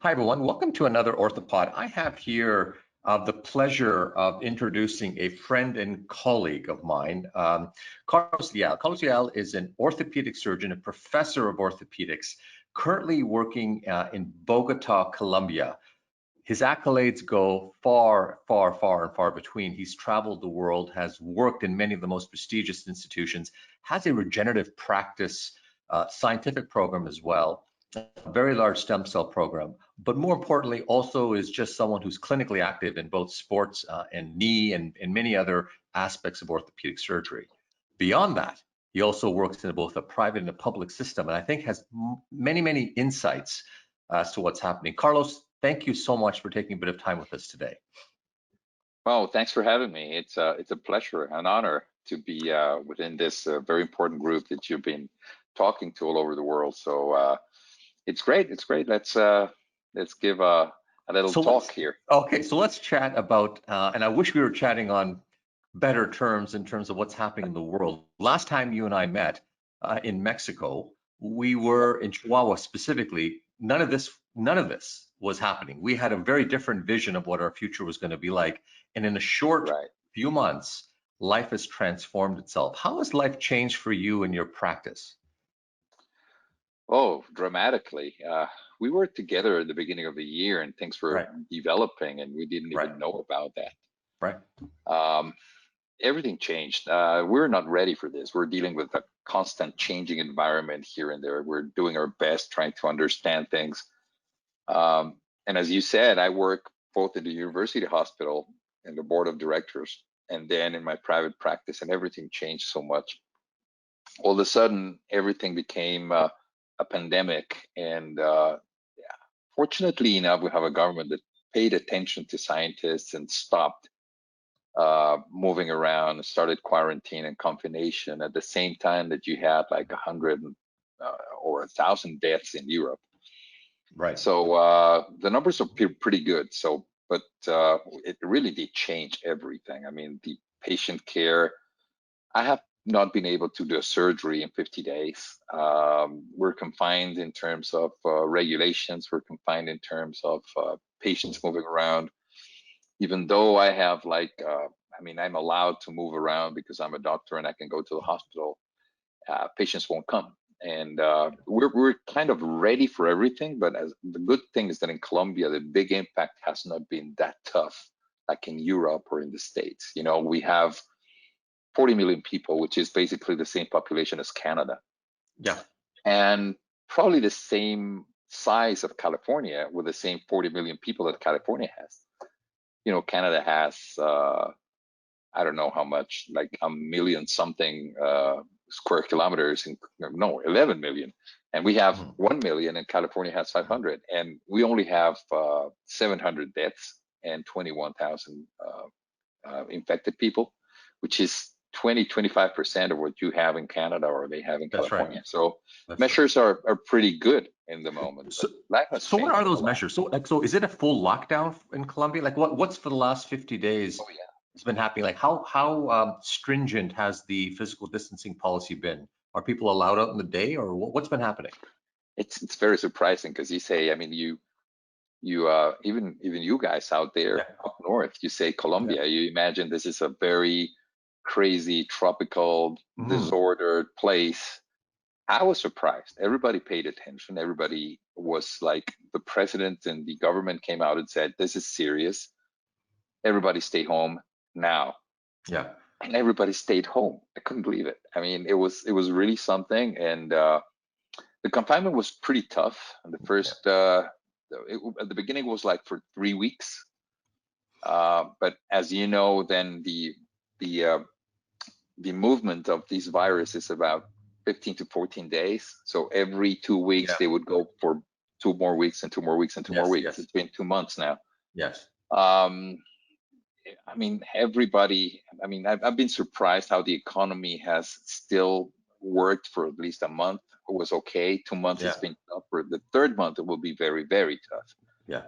Hi, everyone. Welcome to another Orthopod. I have here the pleasure of introducing a friend and colleague of mine, Carlos Leal. Carlos Leal is an orthopedic surgeon, a professor of orthopedics, currently working in Bogota, Colombia. His accolades go far, far, far and far between. He's traveled the world, has worked in many of the most prestigious institutions, has a regenerative practice scientific program as well, a very large stem cell program, but more importantly, also is just someone who's clinically active in both sports and knee and many other aspects of orthopedic surgery. Beyond that, he also works in both a private and a public system, and I think has many, many insights as to what's happening. Carlos, thank you so much for taking a bit of time with us today. Well, thanks for having me. It's a pleasure, an honor to be within this very important group that you've been talking to all over the world. So it's great. It's great. Let's give a little talk here. Okay, so let's chat about, and I wish we were chatting on better terms in terms of what's happening in the world. Last time you and I met in Mexico, we were in Chihuahua specifically. None of this was happening. We had a very different vision of what our future was going to be like. And in a short few months, life has transformed itself. How has life changed for you in your practice? Oh, dramatically. We were together at the beginning of the year and things were developing and we didn't even know about that. Right. Everything changed. We're not ready for this. We're dealing with a constant changing environment here and there. We're doing our best trying to understand things. And as you said, I work both in the university hospital and the board of directors, and then in my private practice, and everything changed so much. All of a sudden, everything became a pandemic. And fortunately enough, we have a government that paid attention to scientists and stopped moving around, started quarantine and confination at the same time that you had like 100 or 1,000 deaths in Europe. Right. So the numbers are pretty good. So, but it really did change everything. I mean, the patient care. I have not been able to do a surgery in 50 days. We're confined in terms of regulations. We're confined in terms of patients moving around. Even though I have I mean, I'm allowed to move around because I'm a doctor and I can go to the hospital, patients won't come. And we're kind of ready for everything, but the good thing is that in Colombia, the big impact has not been that tough like in Europe or in the States. You know, we have 40 million people, which is basically the same population as Canada. Yeah. And probably the same size of California with the same 40 million people that California has. You know, Canada has, I don't know how much, like a million something square kilometers, 11 million. And we have 1 million and California has 500. And we only have 700 deaths and 21,000 infected people, which is 25% of what you have in Canada or they have in California. Right. So measures are pretty good in the moment. So what are those measures? So is it a full lockdown in Colombia? Like what's for the last 50 days? Oh, yeah. It's been happening. Like how stringent has the physical distancing policy been? Are people allowed out in the day, or what's been happening? It's very surprising because you say, I mean, you even you guys out there up north, you say Colombia, you imagine this is a very crazy tropical disordered place. I was surprised. Everybody paid attention. Everybody was like, the president and the government came out and said, this is serious. Everybody stay home now. Yeah. And everybody stayed home. I couldn't believe it. I mean, it was really something. And the confinement was pretty tough. And the first, at the beginning was like for 3 weeks. But as you know, then the movement of these viruses is about 15 to 14 days. So every 2 weeks, they would go for 2 more weeks and 2 more weeks and 2 more weeks. Yes. It's been 2 months now. Yes. I mean, everybody, I mean, I've been surprised how the economy has still worked for at least a month. It was okay. 2 months it's been tough. For the 3rd month, it will be very, very tough. Yeah.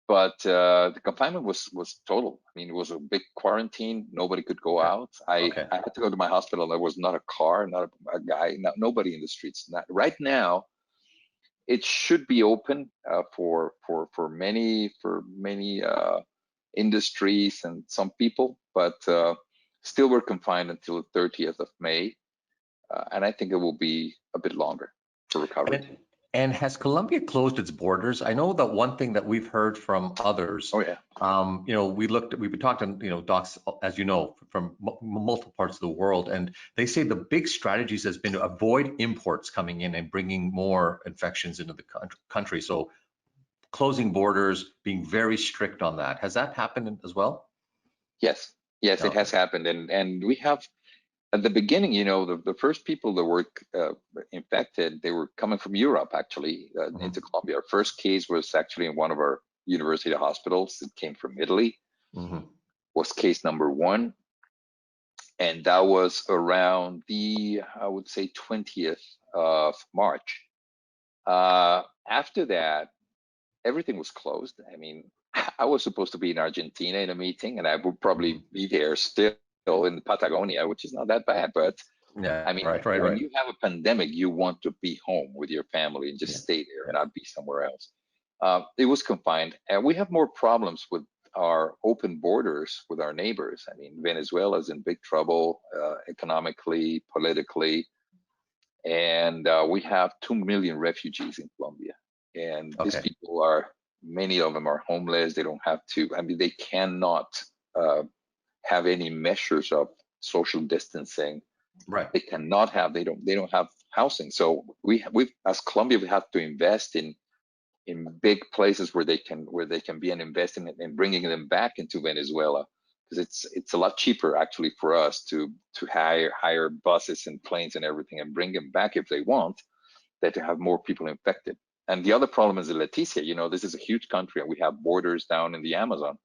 But the confinement was total. I mean, it was a big quarantine. Nobody could go out. I had to go to my hospital. There was not a car, not a guy, nobody in the streets. Right now, it should be open for many industries and some people, but still we're confined until the 30th of May, and I think it will be a bit longer for recovery. And has Colombia closed its borders? I know that one thing that we've heard from others. Oh yeah. We've been talking to, docs, as you know, from multiple parts of the world, and they say the big strategies has been to avoid imports coming in and bringing more infections into the country. So closing borders, being very strict on that. Has that happened as well? Yes, it has happened, and we have. At the beginning, the first people that were infected, they were coming from Europe, actually, into Colombia. Our first case was actually in one of our university hospitals. It came from Italy, was case number 1. And that was around the, I would say, 20th of March. After that, everything was closed. I mean, I was supposed to be in Argentina in a meeting, and I would probably be there still in Patagonia, which is not that bad. But yeah, I mean, when you have a pandemic, you want to be home with your family and just stay there and not be somewhere else. It was confined, and we have more problems with our open borders with our neighbors. I mean, Venezuela is in big trouble economically, politically, and we have 2 million refugees in Colombia. And these people many of them are homeless. They don't have to, I mean, they cannot have any measures of social distancing. Right. They cannot have, they don't have housing. So we as Colombia, we have to invest in big places where they can be and investing in bringing them back into Venezuela, because it's a lot cheaper actually for us to hire buses and planes and everything and bring them back if they want, than to have more people infected. And the other problem is Leticia. This is a huge country, and we have borders down in the Amazon,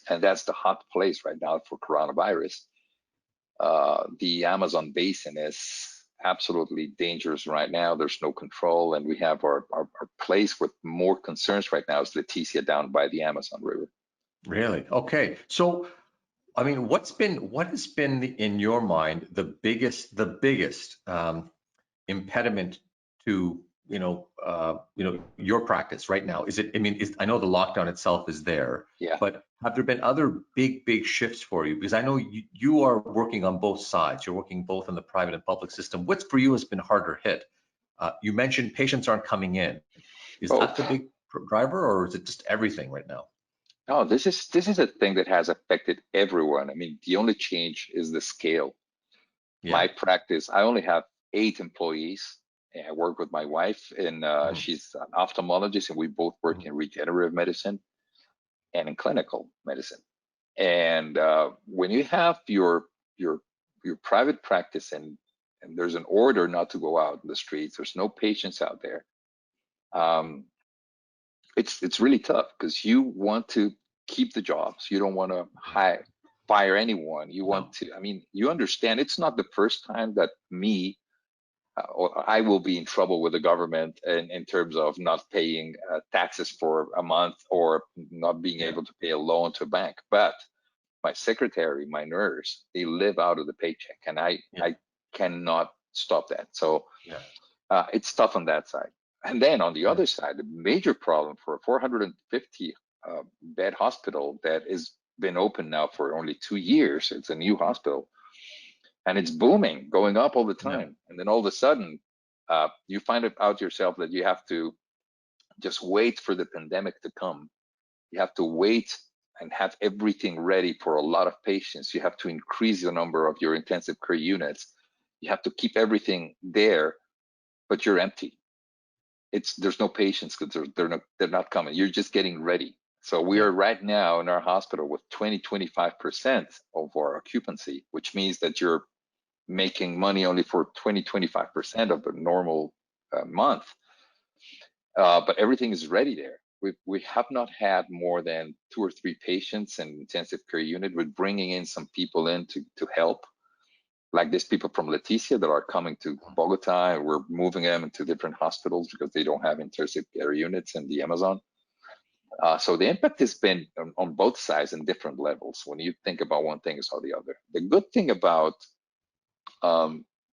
and that's the hot place right now for coronavirus. The Amazon basin is absolutely dangerous right now. There's no control, and we have our place with more concerns right now is Leticia down by the Amazon River. Really? Okay. So, I mean, what has been in your mind the biggest impediment to your practice right now? Is it? I mean, I know the lockdown itself is there, but have there been other big shifts for you? Because I know you are working on both sides. You're working both in the private and public system. What's for you has been harder hit? You mentioned patients aren't coming in. Is that the big driver, or is it just everything right now? No, this is a thing that has affected everyone. I mean, the only change is the scale. My practice, I only have 8 employees. And I work with my wife, and she's an ophthalmologist, and we both work in regenerative medicine and in clinical medicine. And when you have your private practice and there's an order not to go out in the streets, there's no patients out there. It's really tough because you want to keep the jobs. You don't want to fire anyone. You want to, I mean, you understand it's not the first time that or I will be in trouble with the government in terms of not paying taxes for a month or not being able to pay a loan to a bank. But my secretary, my nurse, they live out of the paycheck, and I cannot stop that. So it's tough on that side. And then on the other side, the major problem for a 450 bed hospital that has been open now for only 2 years. It's a new hospital, and it's booming, going up all the time. And then all of a sudden, you find out yourself that you have to just wait for the pandemic to come. You have to wait and have everything ready for a lot of patients. You have to increase the number of your intensive care units. You have to keep everything there, but you're empty. There's no patients because they're not coming. You're just getting ready. So we are right now in our hospital with 25% of our occupancy, which means that you're making money only for 25% of the normal month. But everything is ready there. We have not had more than 2 or 3 patients in intensive care unit. We're bringing in some people in to help, like these people from Leticia that are coming to Bogota, and we're moving them into different hospitals because they don't have intensive care units in the Amazon. So the impact has been on both sides in different levels. When you think about one thing, it's all the other. The good thing about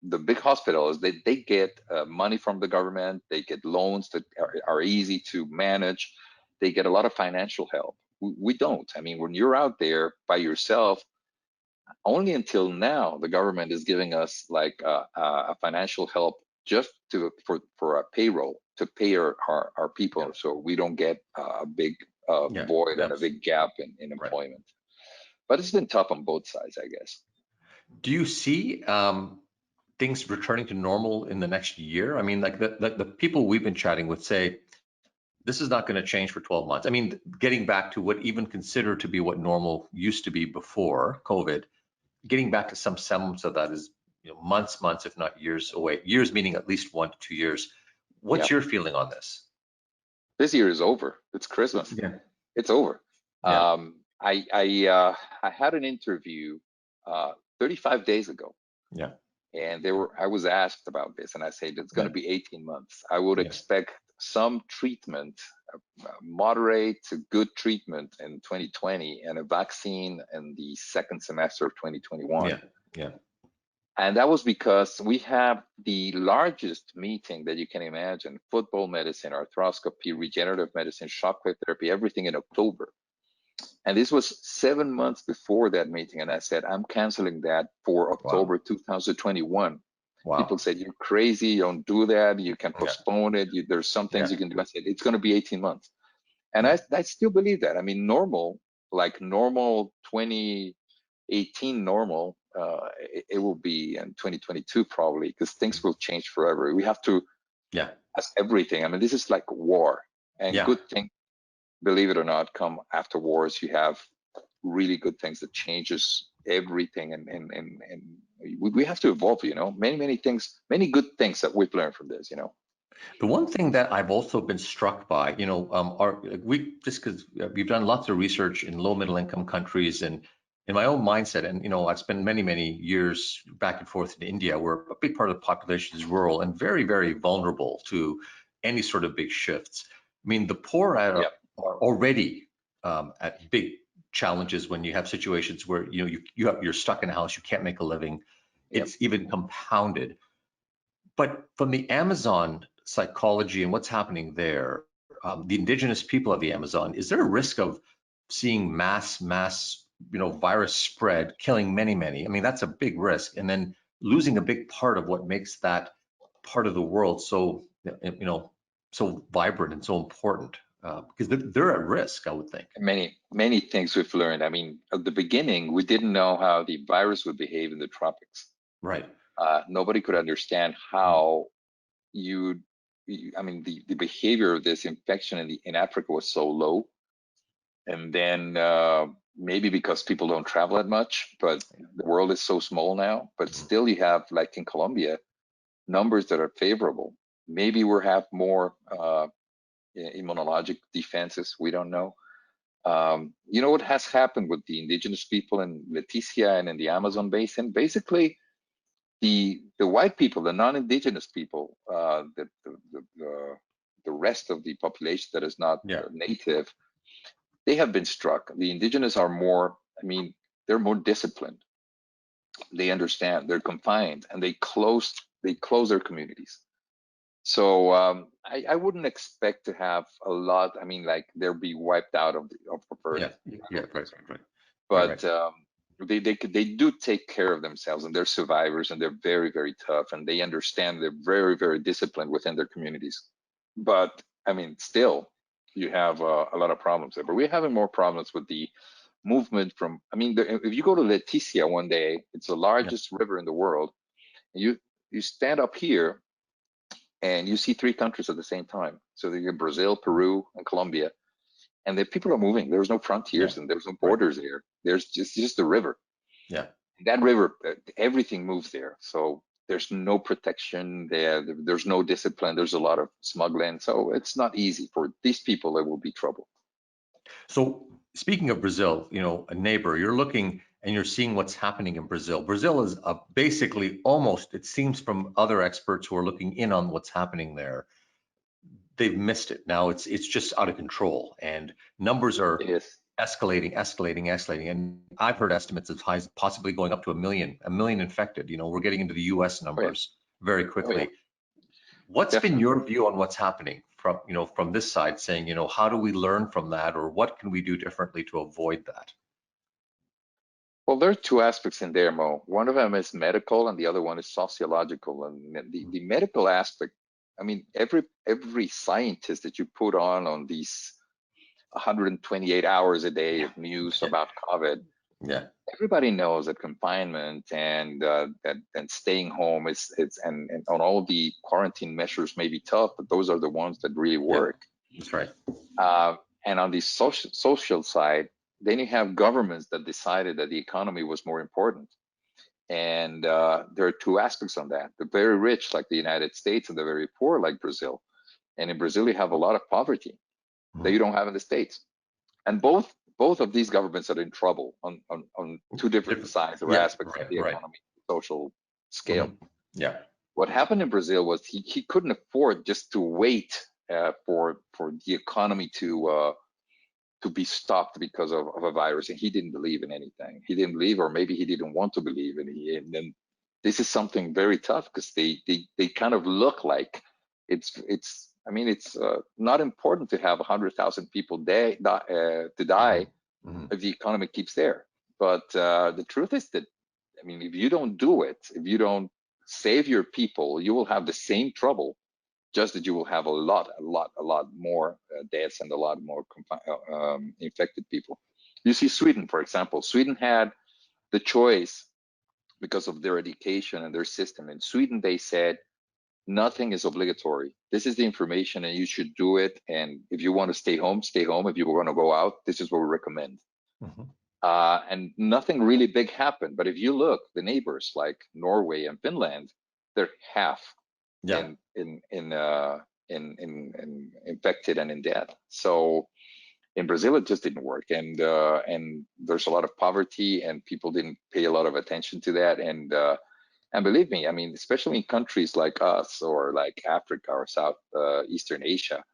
the big hospitals, they get money from the government, they get loans that are easy to manage, they get a lot of financial help. We don't. I mean, when you're out there by yourself, only until now the government is giving us like a financial help just for a payroll to pay our people, Yeah. so we don't get a big Yeah, void and a that's big gap in right. employment. But it's been tough on both sides, I guess. Do you see things returning to normal in the next year? I mean, like the people we've been chatting with say this is not going to change for 12 months. I mean, getting back to what even considered to be what normal used to be before COVID, getting back to some semblance of that is, months, if not years away. Years meaning at least 1 to 2 years. Yeah, What's your feeling on this? this year is over. It's Christmas. Yeah, It's over. yeah, I had an interview 35 days ago, yeah, and I was asked about this, and I said it's going yeah, to be 18 months. I would yeah, expect some treatment, moderate to good treatment in 2020, and a vaccine in the second semester of 2021. yeah, yeah, And that was because we have the largest meeting that you can imagine: football medicine, arthroscopy, regenerative medicine, shockwave therapy, everything in October. And this was 7 months before that meeting. And I said, I'm canceling that for wow, October 2021. People wow, said, you're crazy, you don't do that, you can yeah, postpone it, there's some things yeah, you can do. I said, it's going to be 18 months. And yeah, I still believe that. I mean, normal 2018 normal, it will be in 2022 probably, because things will change forever. We have to, yeah, as everything, I mean, this is like war, and yeah. good things, believe it or not, come after wars. You have really good things that changes everything, and we have to evolve, many things, many good things that we've learned from this. The one thing that I've also been struck by, we just because we've done lots of research in low middle income countries and in my own mindset, and I've spent many years back and forth in India, where a big part of the population is rural and very, very vulnerable to any sort of big shifts. I mean, the poor Yep. are already at big challenges when you have situations where you're stuck in a house, you can't make a living. Yep. It's even compounded. But from the Amazon psychology and what's happening there, the indigenous people of the Amazon, is there a risk of seeing mass, virus spread, killing many? I mean, that's a big risk, and then losing a big part of what makes that part of the world so, so vibrant and so important, because they're at risk, I would think. Many things we've learned. I mean, at the beginning, we didn't know how the virus would behave in the tropics. Right. Nobody could understand how I mean, the behavior of this infection in Africa was so low. And then maybe because people don't travel that much, but the world is so small now. But still, you have, like in Colombia, numbers that are favorable. Maybe we have more immunologic defenses. We don't know. What has happened with the indigenous people in Leticia and in the Amazon basin? Basically, the white people, the non-indigenous people, the rest of the population that is not Yeah. native, they have been struck. The indigenous are more, I mean, they're more disciplined. They understand, they're confined, and they close their communities. So I wouldn't expect to have a lot. I mean, like they'll be wiped out of Earth. Yeah. Right. But they do take care of themselves, and they're survivors, and they're very, very tough, and they understand. They're very, very disciplined within their communities. But I mean, still, you have a lot of problems there. But we're having more problems with the movement from. I mean, if you go to Leticia one day, it's the largest river in the world. And you stand up here and you see three countries at the same time. So you have Brazil, Peru, and Colombia, and the people are moving. There's no Yeah. frontiers and there's no Right. borders there. There's just the river. Yeah. That river, everything moves there. So there's no protection there. There's no discipline. There's a lot of smuggling. So it's not easy for these people. There will be trouble. So speaking of Brazil, a neighbor, you're looking and you're seeing what's happening in Brazil. Brazil is basically almost, it seems from other experts who are looking in on what's happening there, they've missed it. Now it's just out of control, and numbers are It is. escalating. And I've heard estimates as high as possibly going up to a million infected. We're getting into the US Oh yeah, numbers very oh yeah, quickly. What's been definitely. your view on what's happening from this side, saying, how do we learn from that, or what can we do differently to avoid that? Well, there are two aspects in there, Mo. One of them is medical, and the other one is sociological. And the medical aspect, I mean, every scientist that you put on these 128 hours a day of news about COVID, Yeah. everybody knows that confinement and and staying home and on all the quarantine measures may be tough, but those are the ones that really Yeah, work. that's right. And on the social side, then you have governments that decided that the economy was more important. And there are two aspects on that: the very rich, like the United States, and the very poor, like Brazil. And in Brazil, you have a lot of poverty that you don't have in the States. And both of these governments are in trouble on two different sides or Yeah, aspects of right, the right. economy, social scale. Mhm. Yeah. What happened in Brazil was he couldn't afford just to wait for the economy to be stopped because of a virus, and he didn't believe in anything. He didn't believe, or maybe he didn't want to believe in it. And then this is something very tough because they kind of look like it's. I mean, it's not important to have 100,000 people to die Hmm. if the economy keeps there. But the truth is that, I mean, if you don't do it, if you don't save your people, you will have the same trouble, just that you will have a lot more deaths and a lot more infected people. You see Sweden, for example. Sweden had the choice because of their education and their system. In Sweden, they said nothing is obligatory. This is the information and you should do it. And if you want to stay home, stay home. If you want to go out, this is what we recommend. Hmm. And nothing really big happened. But if you look, the neighbors like Norway and Finland, they're half Yeah. in infected and in death. So in Brazil, it just didn't work, and there's a lot of poverty, and people didn't pay a lot of attention to that. And believe me, I mean, especially in countries like us or like Africa or South Eastern Asia,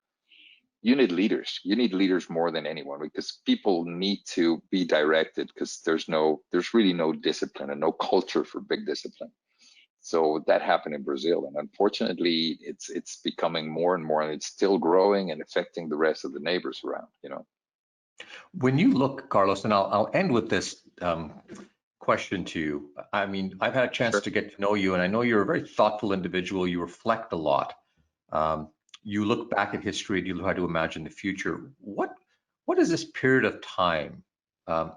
you need leaders. You need leaders more than anyone, because people need to be directed, because there's really no discipline and no culture for big discipline. So that happened in Brazil, and unfortunately, it's becoming more and more, and it's still growing and affecting the rest of the neighbors around. When you look, Carlos, and I'll end with this question to you. I mean, I've had a chance Sure. to get to know you, and I know you're a very thoughtful individual. You reflect a lot. Um, you look back at history and you try to imagine the future. What has this period of time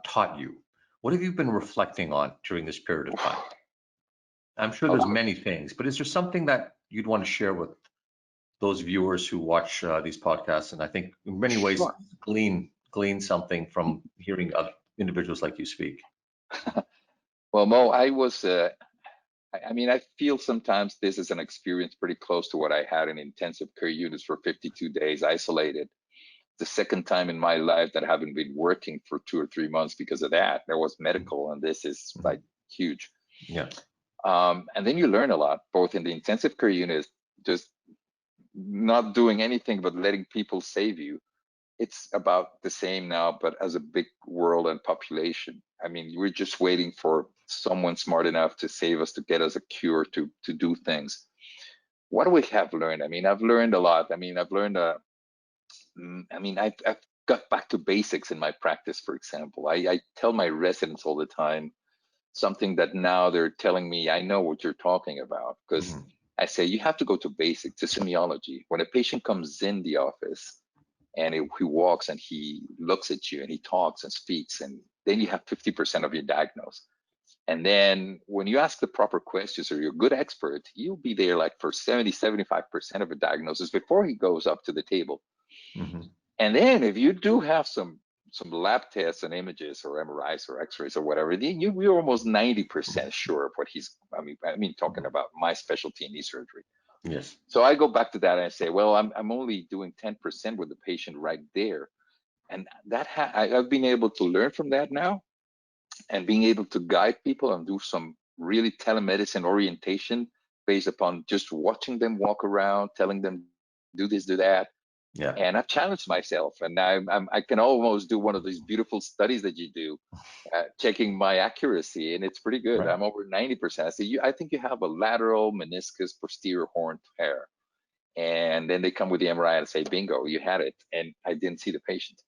taught you? What have you been reflecting on during this period of time? I'm sure there's Okay. many things, but is there something that you'd want to share with those viewers who watch these podcasts? And I think in many ways Sure. glean something from hearing other individuals like you speak. Well, Mo, I mean, I feel sometimes this is an experience pretty close to what I had in intensive care units for 52 days, isolated. The second time in my life that I haven't been working for 2 or 3 months because of that. There was medical, and this is Mhm. like huge. Yeah. And then you learn a lot, both in the intensive care units, just not doing anything but letting people save you. It's about the same now, but as a big world and population. I mean, we're just waiting for someone smart enough to save us, to get us a cure, to do things. What do we have learned? I mean, I've learned a lot. I mean, I've got back to basics in my practice. For example, I tell my residents all the time something that now they're telling me, I know what you're talking about, because Mhm. I say you have to go to basics, to semiology. When a patient comes in the office, and he walks and he looks at you and he talks and speaks, and then you have 50% of your diagnosis. And then when you ask the proper questions, or you're a good expert, you'll be there like for 70-75% of a diagnosis before he goes up to the table. Mhm. And then if you do have some lab tests and images or MRIs or X-rays or whatever, then you're almost 90% sure of what he's. I mean, talking about my specialty in knee surgery. Yes. So I go back to that and I say, well, I'm only doing 10% with the patient right there, and I've been able to learn from that now, and being able to guide people and do some really telemedicine orientation based upon just watching them walk around, telling them do this, do that. Yeah. And I've challenged myself, and I can almost do one of these beautiful studies that you do, checking my accuracy, and it's pretty good. Right. I'm over 90%. I say, I think you have a lateral meniscus posterior horn tear. And then they come with the MRI and say, bingo, you had it. And I didn't see the patient.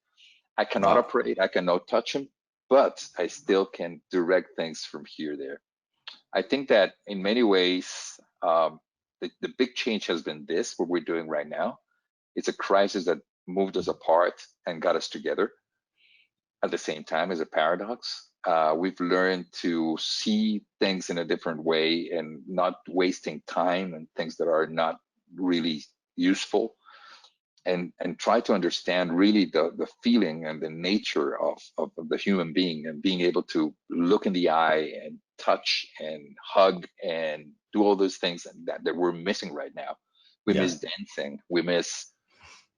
I cannot Wow. operate, I cannot touch him, but I still can direct things from here there. I think that in many ways, the big change has been this, what we're doing right now. It's a crisis that moved us apart and got us together at the same time. As a paradox. We've learned to see things in a different way and not wasting time and things that are not really useful, and try to understand really the feeling and the nature of the human being, and being able to look in the eye and touch and hug and do all those things that we're missing right now. We Yeah. miss dancing. We miss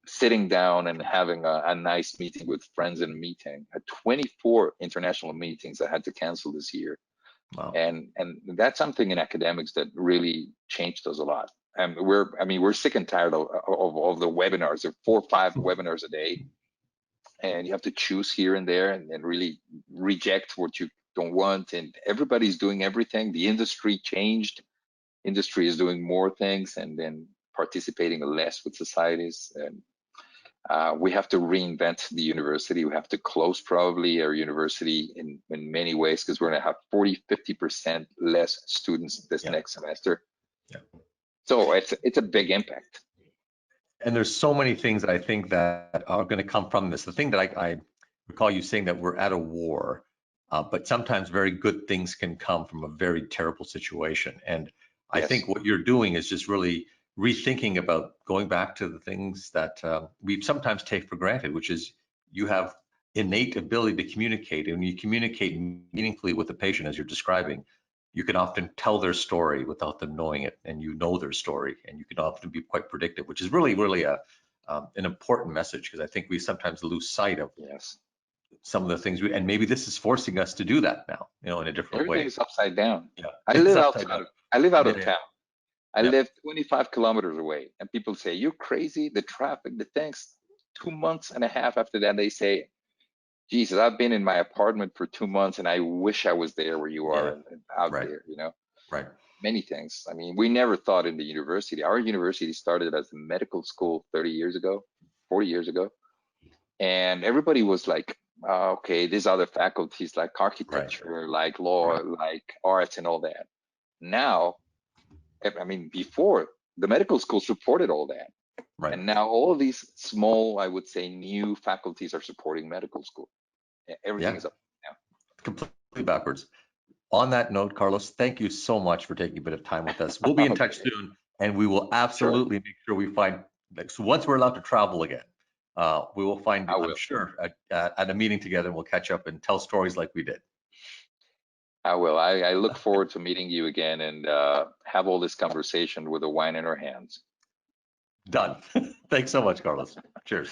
sitting down and having a nice meeting with friends in a meeting. 24 international meetings I had to cancel this year. Wow. And that's something in academics that really changed us a lot. And we're sick and tired of the webinars. There are 4 or 5 webinars a day, and you have to choose here and there, and really reject what you don't want. And everybody's doing everything. The industry changed. Industry is doing more things and then participating less with societies. And we have to reinvent the university. We have to close probably our university in many ways, because we're going to have 40-50% less students this next semester. Yeah. So it's a big impact. And there's so many things that I think that are going to come from this. The thing that I recall you saying that we're at a war, but sometimes very good things can come from a very terrible situation. And I Yes. think what you're doing is just really rethinking about going back to the things that we sometimes take for granted, which is you have innate ability to communicate, and when you communicate meaningfully with the patient, as you're describing, you can often tell their story without them knowing it, and you know their story, and you can often be quite predictive, which is really, really an important message, because I think we sometimes lose sight of Yes. some of the things and maybe this is forcing us to do that now, in a different Everything way. is upside down. Yeah, I it's live upside outside down. of, I live out Yeah, of yeah, town. I yeah, live 25 kilometers away, and people say, you're crazy, the traffic, the things. 2 months and a half after that, they say, Jesus, I've been in my apartment for 2 months, and I wish I was there where you are, yeah. and out Right, there, right. many things. I mean, we never thought in the university. Our university started as a medical school 30 years ago, 40 years ago. And everybody was like, okay, these other faculties like Right, architecture, like law, right, like arts and all that. Now, I mean, before the medical school supported all that. right. And now all of these small, I would say, new faculties are supporting medical school. Everything Yeah, is up now. completely backwards. On that note, Carlos, thank you so much for taking a bit of time with us. We'll be in touch Okay, soon, and we will sure, absolutely make sure we find, like, so once we're allowed to travel again, we will find I you, I'm will. sure, at a meeting together, and we'll catch up and tell stories like we did. I will. I look forward to meeting you again, and have all this conversation with a wine in our hands. Done. Thanks so much, Carlos. Cheers.